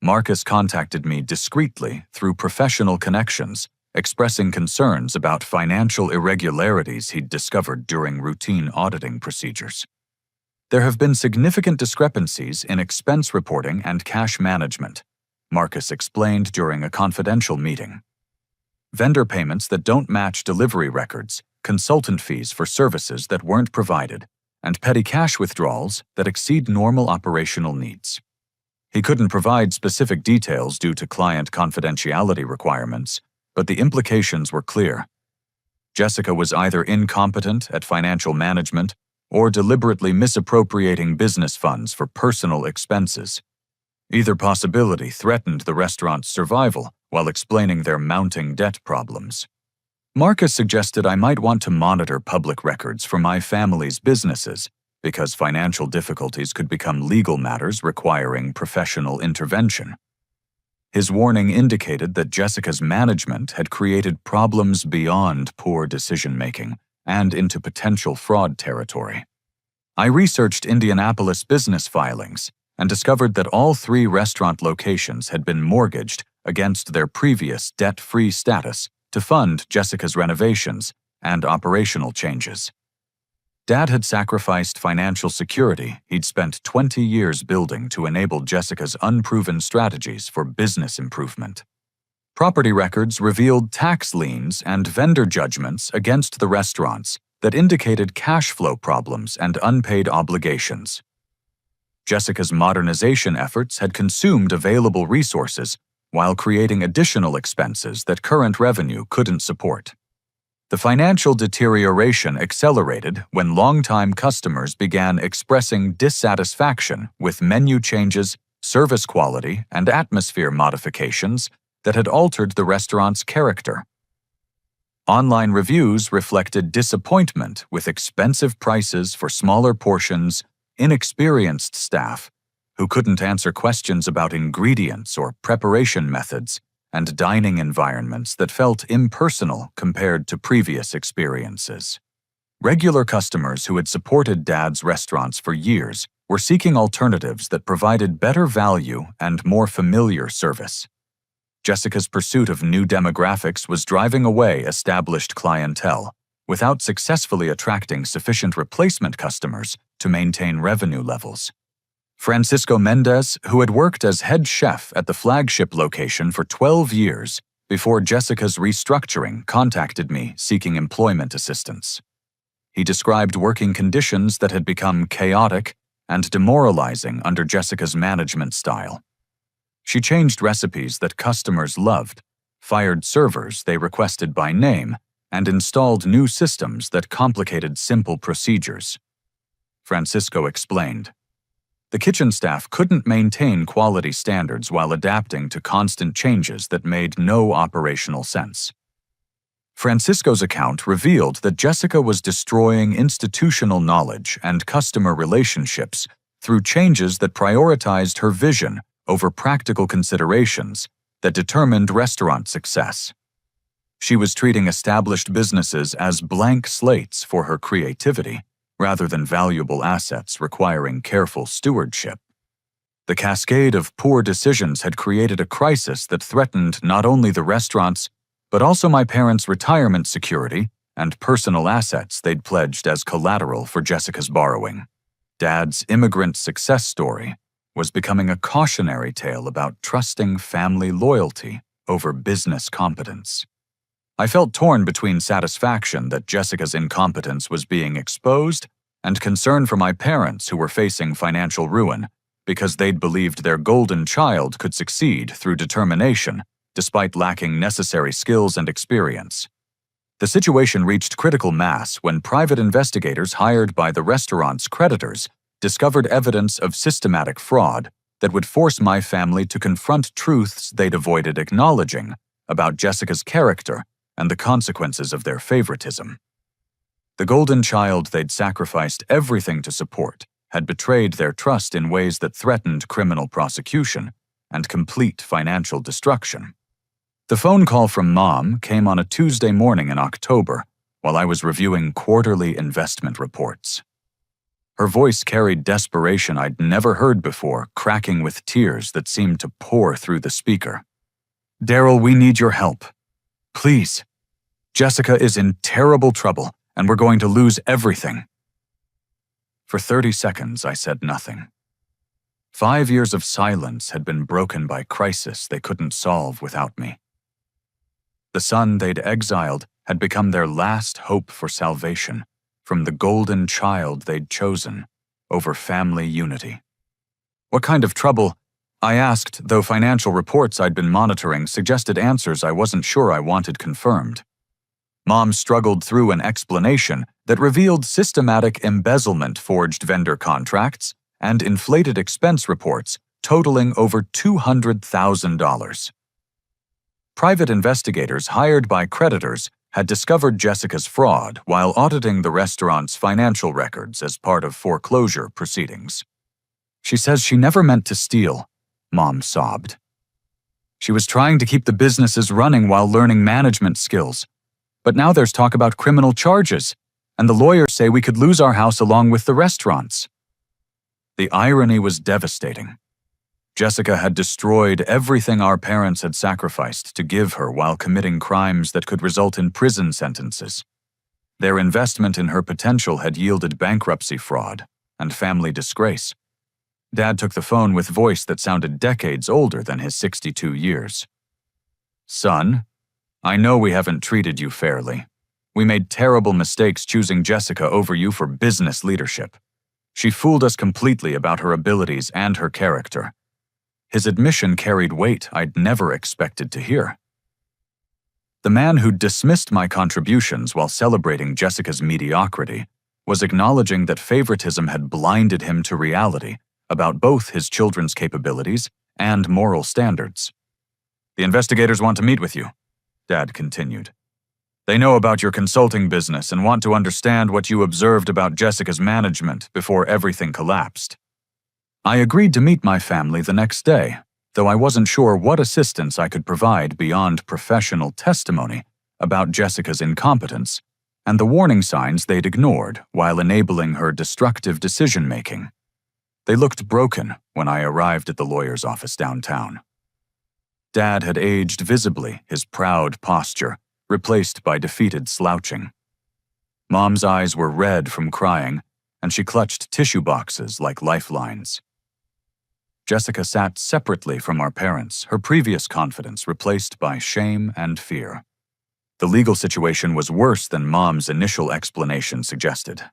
Marcus contacted me discreetly through professional connections, expressing concerns about financial irregularities he'd discovered during routine auditing procedures. There have been significant discrepancies in expense reporting and cash management, Marcus explained during a confidential meeting. Vendor payments that don't match delivery records, consultant fees for services that weren't provided, and petty cash withdrawals that exceed normal operational needs. He couldn't provide specific details due to client confidentiality requirements, but the implications were clear. Jessica was either incompetent at financial management or deliberately misappropriating business funds for personal expenses. Either possibility threatened the restaurant's survival while explaining their mounting debt problems. Marcus suggested I might want to monitor public records for my family's businesses because financial difficulties could become legal matters requiring professional intervention. His warning indicated that Jessica's management had created problems beyond poor decision-making and into potential fraud territory. I researched Indianapolis business filings and discovered that all 3 restaurant locations had been mortgaged against their previous debt-free status to fund Jessica's renovations and operational changes. Dad had sacrificed financial security he'd spent 20 years building to enable Jessica's unproven strategies for business improvement. Property records revealed tax liens and vendor judgments against the restaurants that indicated cash flow problems and unpaid obligations. Jessica's modernization efforts had consumed available resources while creating additional expenses that current revenue couldn't support. The financial deterioration accelerated when longtime customers began expressing dissatisfaction with menu changes, service quality, and atmosphere modifications that had altered the restaurant's character. Online reviews reflected disappointment with expensive prices for smaller portions, inexperienced staff who couldn't answer questions about ingredients or preparation methods, and dining environments that felt impersonal compared to previous experiences. Regular customers who had supported Dad's restaurants for years were seeking alternatives that provided better value and more familiar service. Jessica's pursuit of new demographics was driving away established clientele without successfully attracting sufficient replacement customers to maintain revenue levels. Francisco Mendez, who had worked as head chef at the flagship location for 12 years before Jessica's restructuring, contacted me seeking employment assistance. He described working conditions that had become chaotic and demoralizing under Jessica's management style. She changed recipes that customers loved, fired servers they requested by name, and installed new systems that complicated simple procedures. Francisco explained, "The kitchen staff couldn't maintain quality standards while adapting to constant changes that made no operational sense." Francisco's account revealed that Jessica was destroying institutional knowledge and customer relationships through changes that prioritized her vision over practical considerations that determined restaurant success. She was treating established businesses as blank slates for her creativity, rather than valuable assets requiring careful stewardship. The cascade of poor decisions had created a crisis that threatened not only the restaurants, but also my parents' retirement security and personal assets they'd pledged as collateral for Jessica's borrowing. Dad's immigrant success story was becoming a cautionary tale about trusting family loyalty over business competence. I felt torn between satisfaction that Jessica's incompetence was being exposed and concern for my parents who were facing financial ruin because they'd believed their golden child could succeed through determination despite lacking necessary skills and experience. The situation reached critical mass when private investigators hired by the restaurant's creditors discovered evidence of systematic fraud that would force my family to confront truths they'd avoided acknowledging about Jessica's character and the consequences of their favoritism. The golden child they'd sacrificed everything to support had betrayed their trust in ways that threatened criminal prosecution and complete financial destruction. The phone call from Mom came on a Tuesday morning in October while I was reviewing quarterly investment reports. Her voice carried desperation I'd never heard before, cracking with tears that seemed to pour through the speaker. "Daryl, we need your help. Please. Jessica is in terrible trouble, and we're going to lose everything." For 30 seconds, I said nothing. 5 years of silence had been broken by crisis they couldn't solve without me. The son they'd exiled had become their last hope for salvation from the golden child they'd chosen over family unity. "What kind of trouble?" I asked, though financial reports I'd been monitoring suggested answers I wasn't sure I wanted confirmed. Mom struggled through an explanation that revealed systematic embezzlement, forged vendor contracts, and inflated expense reports totaling over $200,000. Private investigators hired by creditors had discovered Jessica's fraud while auditing the restaurant's financial records as part of foreclosure proceedings. "She says she never meant to steal," Mom sobbed. "She was trying to keep the businesses running while learning management skills. But now there's talk about criminal charges, and the lawyers say we could lose our house along with the restaurants." The irony was devastating. Jessica had destroyed everything our parents had sacrificed to give her while committing crimes that could result in prison sentences. Their investment in her potential had yielded bankruptcy fraud and family disgrace. Dad took the phone with voice that sounded decades older than his 62 years. "Son, I know we haven't treated you fairly. We made terrible mistakes choosing Jessica over you for business leadership. She fooled us completely about her abilities and her character." His admission carried weight I'd never expected to hear. The man who dismissed my contributions while celebrating Jessica's mediocrity was acknowledging that favoritism had blinded him to reality about both his children's capabilities and moral standards. "The investigators want to meet with you," Dad continued. "They know about your consulting business and want to understand what you observed about Jessica's management before everything collapsed." I agreed to meet my family the next day, though I wasn't sure what assistance I could provide beyond professional testimony about Jessica's incompetence and the warning signs they'd ignored while enabling her destructive decision-making. They looked broken when I arrived at the lawyer's office downtown. Dad had aged visibly, his proud posture replaced by defeated slouching. Mom's eyes were red from crying, and she clutched tissue boxes like lifelines. Jessica sat separately from our parents, her previous confidence replaced by shame and fear. The legal situation was worse than Mom's initial explanation suggested.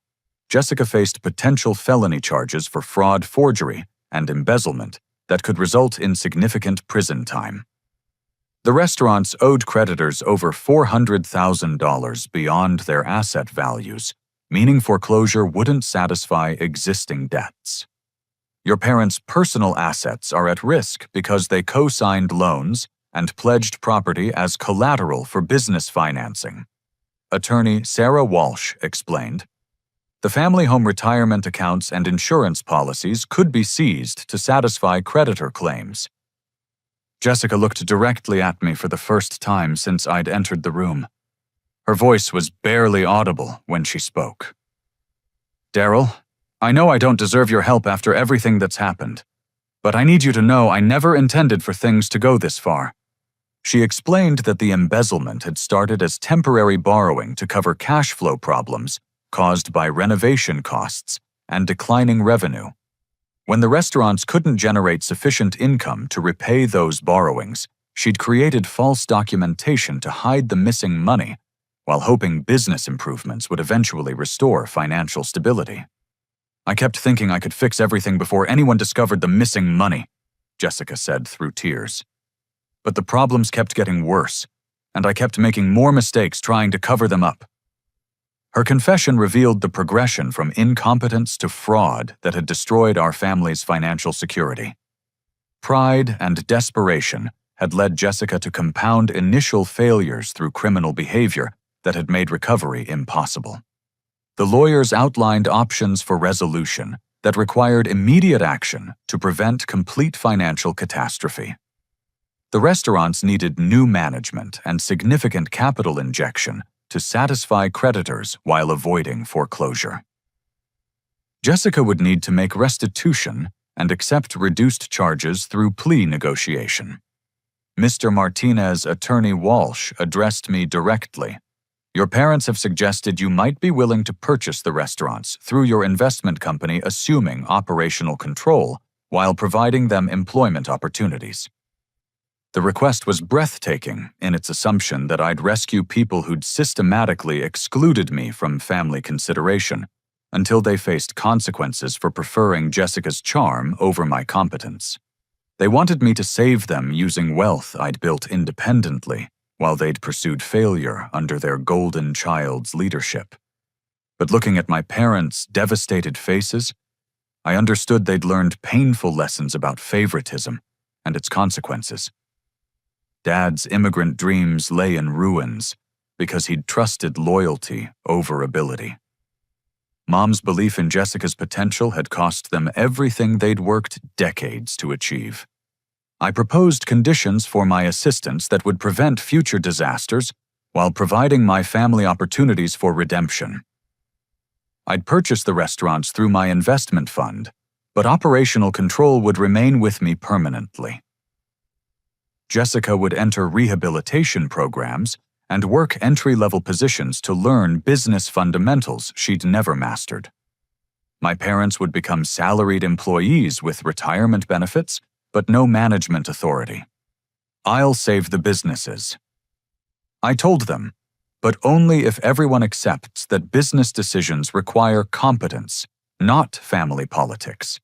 Jessica faced potential felony charges for fraud, forgery, and embezzlement that could result in significant prison time. The restaurants owed creditors over $400,000 beyond their asset values, meaning foreclosure wouldn't satisfy existing debts. Your parents' personal assets are at risk because they co-signed loans and pledged property as collateral for business financing. Attorney Sarah Walsh explained. The family home retirement accounts and insurance policies could be seized to satisfy creditor claims. Jessica looked directly at me for the first time since I'd entered the room. Her voice was barely audible when she spoke. "Daryl, I know I don't deserve your help after everything that's happened, but I need you to know I never intended for things to go this far." She explained that the embezzlement had started as temporary borrowing to cover cash flow problems caused by renovation costs and declining revenue. When the restaurants couldn't generate sufficient income to repay those borrowings, she'd created false documentation to hide the missing money, while hoping business improvements would eventually restore financial stability. "I kept thinking I could fix everything before anyone discovered the missing money," Jessica said through tears. "But the problems kept getting worse, and I kept making more mistakes trying to cover them up." Her confession revealed the progression from incompetence to fraud that had destroyed our family's financial security. Pride and desperation had led Jessica to compound initial failures through criminal behavior that had made recovery impossible. The lawyers outlined options for resolution that required immediate action to prevent complete financial catastrophe. The restaurants needed new management and significant capital injection to satisfy creditors while avoiding foreclosure. Jessica would need to make restitution and accept reduced charges through plea negotiation. Mr. Martinez, Attorney Walsh, addressed me directly. "Your parents have suggested you might be willing to purchase the restaurants through your investment company assuming operational control while providing them employment opportunities." The request was breathtaking in its assumption that I'd rescue people who'd systematically excluded me from family consideration until they faced consequences for preferring Jessica's charm over my competence. They wanted me to save them using wealth I'd built independently, while they'd pursued failure under their golden child's leadership. But looking at my parents' devastated faces, I understood they'd learned painful lessons about favoritism and its consequences. Dad's immigrant dreams lay in ruins because he'd trusted loyalty over ability. Mom's belief in Jessica's potential had cost them everything they'd worked decades to achieve. I proposed conditions for my assistance that would prevent future disasters while providing my family opportunities for redemption. I'd purchase the restaurants through my investment fund, but operational control would remain with me permanently. Jessica would enter rehabilitation programs and work entry-level positions to learn business fundamentals she'd never mastered. My parents would become salaried employees with retirement benefits, but no management authority. "I'll save the businesses." I told them, but only if everyone accepts that business decisions require competence, not family politics.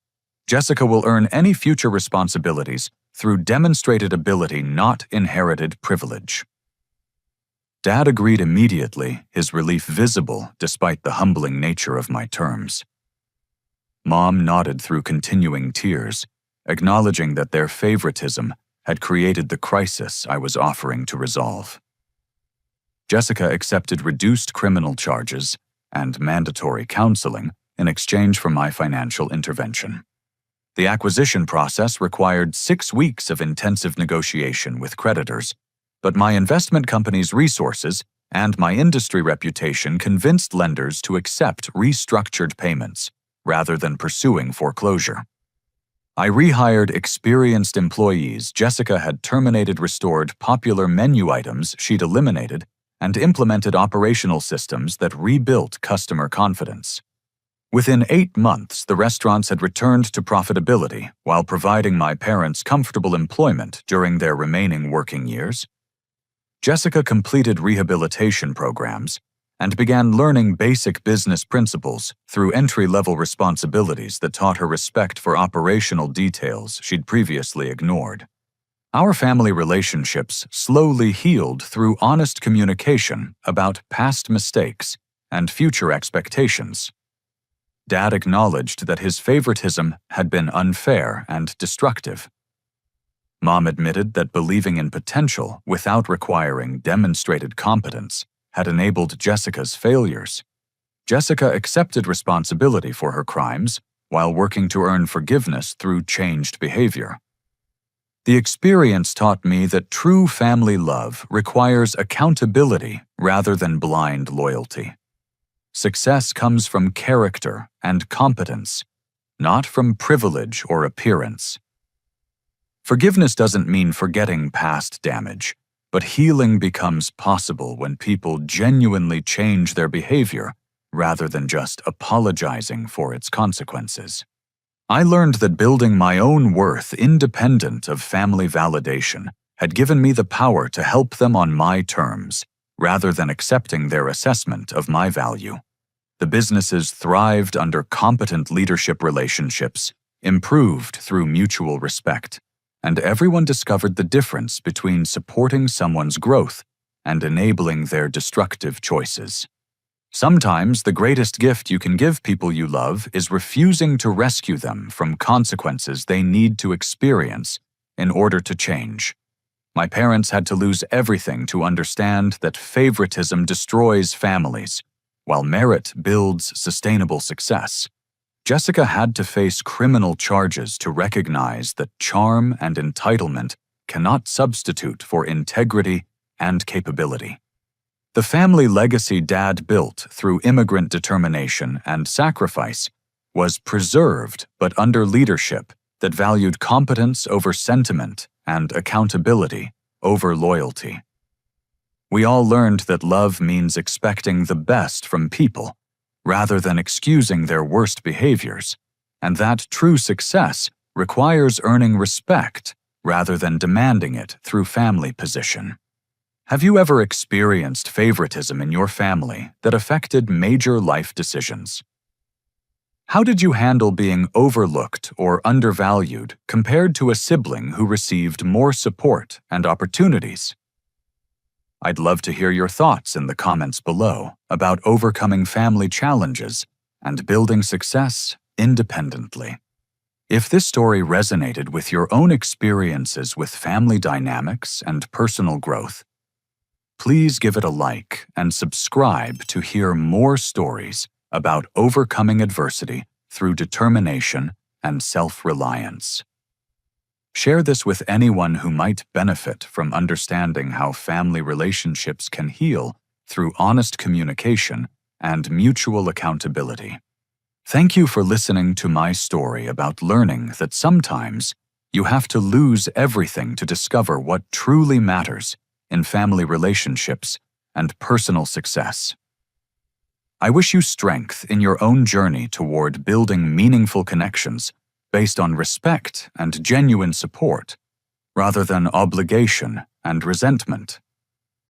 Jessica will earn any future responsibilities through demonstrated ability, not inherited privilege. Dad agreed immediately, his relief visible despite the humbling nature of my terms. Mom nodded through continuing tears, acknowledging that their favoritism had created the crisis I was offering to resolve. Jessica accepted reduced criminal charges and mandatory counseling in exchange for my financial intervention. The acquisition process required 6 weeks of intensive negotiation with creditors, but my investment company's resources and my industry reputation convinced lenders to accept restructured payments rather than pursuing foreclosure. I rehired experienced employees. Jessica had restored popular menu items she'd eliminated, and implemented operational systems that rebuilt customer confidence. Within 8 months, the restaurants had returned to profitability while providing my parents comfortable employment during their remaining working years. Jessica completed rehabilitation programs and began learning basic business principles through entry-level responsibilities that taught her respect for operational details she'd previously ignored. Our family relationships slowly healed through honest communication about past mistakes and future expectations. Dad acknowledged that his favoritism had been unfair and destructive. Mom admitted that believing in potential without requiring demonstrated competence had enabled Jessica's failures. Jessica accepted responsibility for her crimes while working to earn forgiveness through changed behavior. The experience taught me that true family love requires accountability rather than blind loyalty. Success comes from character and competence, not from privilege or appearance. Forgiveness doesn't mean forgetting past damage, but healing becomes possible when people genuinely change their behavior rather than just apologizing for its consequences. I learned that building my own worth independent of family validation had given me the power to help them on my terms, rather than accepting their assessment of my value. The businesses thrived under competent leadership relationships, improved through mutual respect, and everyone discovered the difference between supporting someone's growth and enabling their destructive choices. Sometimes the greatest gift you can give people you love is refusing to rescue them from consequences they need to experience in order to change. My parents had to lose everything to understand that favoritism destroys families, while merit builds sustainable success. Jessica had to face criminal charges to recognize that charm and entitlement cannot substitute for integrity and capability. The family legacy Dad built through immigrant determination and sacrifice was preserved, but under leadership that valued competence over sentiment and accountability over loyalty. We all learned that love means expecting the best from people, rather than excusing their worst behaviors, and that true success requires earning respect rather than demanding it through family position. Have you ever experienced favoritism in your family that affected major life decisions? How did you handle being overlooked or undervalued compared to a sibling who received more support and opportunities? I'd love to hear your thoughts in the comments below about overcoming family challenges and building success independently. If this story resonated with your own experiences with family dynamics and personal growth, please give it a like and subscribe to hear more stories about overcoming adversity through determination and self-reliance. Share this with anyone who might benefit from understanding how family relationships can heal through honest communication and mutual accountability. Thank you for listening to my story about learning that sometimes you have to lose everything to discover what truly matters in family relationships and personal success. I wish you strength in your own journey toward building meaningful connections based on respect and genuine support, rather than obligation and resentment.